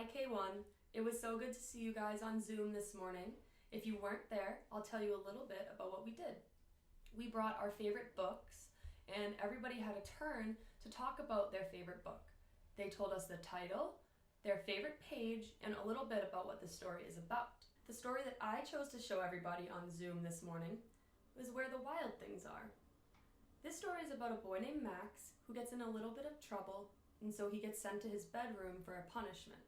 Hi K1, it was so good to see you guys on Zoom this morning. If you weren't there, I'll tell you a little bit about what we did. We brought our favorite books and everybody had a turn to talk about their favorite book. They told us the title, their favorite page, and a little bit about what the story is about. The story that I chose to show everybody on Zoom this morning was Where the Wild Things Are. This story is about a boy named Max who gets in a little bit of trouble, and so he gets sent to his bedroom for a punishment.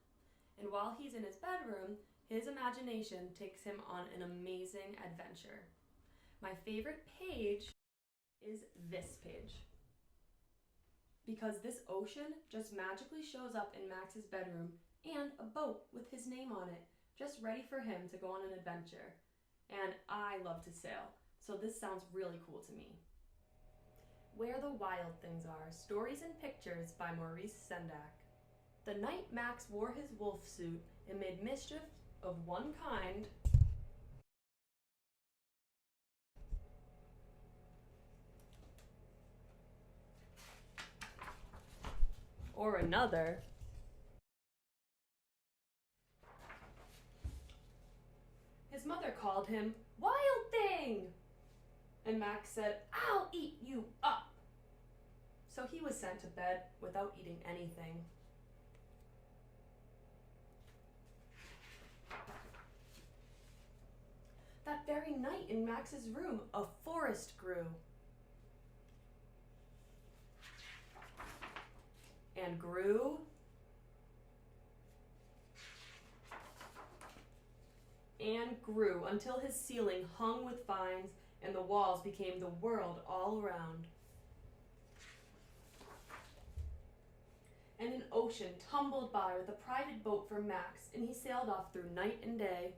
And while he's in his bedroom, his imagination takes him on an amazing adventure. My favorite page is this page, because this ocean just magically shows up in Max's bedroom and a boat with his name on it, just ready for him to go on an adventure. And I love to sail, so this sounds really cool to me. Where the Wild Things Are, Stories and Pictures by Maurice Sendak. The night Max wore his wolf suit and made mischief of one kind or another, his mother called him Wild Thing! And Max said, "I'll eat you up!" So he was sent to bed without eating anything. That very night in Max's room, a forest grew. And grew. And grew until his ceiling hung with vines and the walls became the world all around. And an ocean tumbled by with a private boat for Max, and he sailed off through night and day.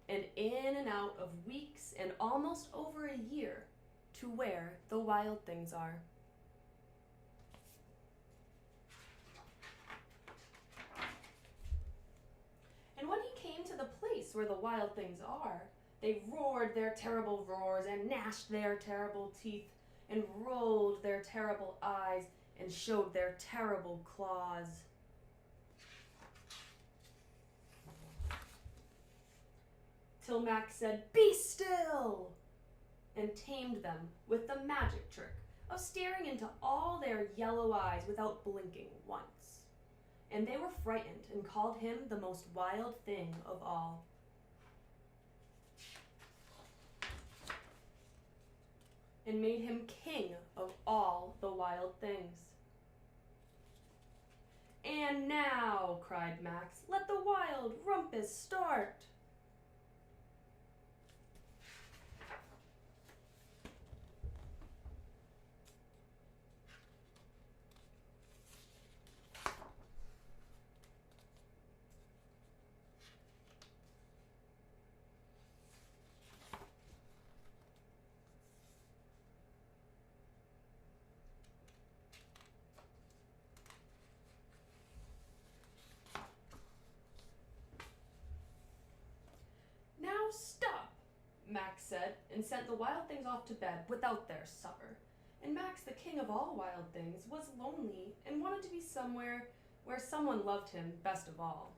And in and out of weeks and almost over a year to where the wild things are. And when he came to the place where the wild things are, they roared their terrible roars and gnashed their terrible teeth and rolled their terrible eyes and showed their terrible claws. Till Max said, "Be still!" and tamed them with the magic trick of staring into all their yellow eyes without blinking once. And they were frightened and called him the most wild thing of all. And made him king of all the wild things. "And now," cried Max, "let the wild rumpus start." "Now stop," Max said, and sent the wild things off to bed without their supper. And Max, the king of all wild things, was lonely and wanted to be somewhere where someone loved him best of all.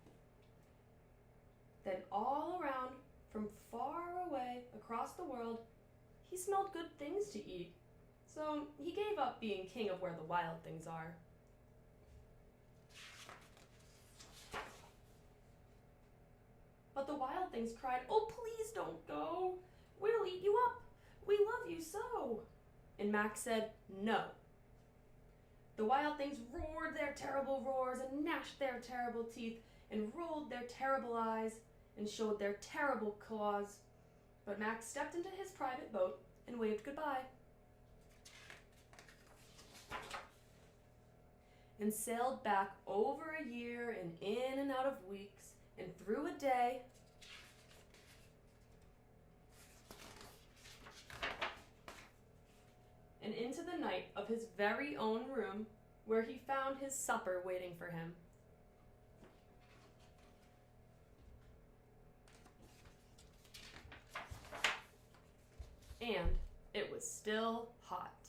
Then all around, from far away across the world, he smelled good things to eat. So he gave up being king of where the wild things are. But the wild things cried, "Oh, please don't go. We'll eat you up. We love you so." And Max said, "No." The wild things roared their terrible roars and gnashed their terrible teeth and rolled their terrible eyes and showed their terrible claws. But Max stepped into his private boat and waved goodbye. And sailed back over a year and in and out of weeks and through a day, and into the night of his very own room, where he found his supper waiting for him. And it was still hot.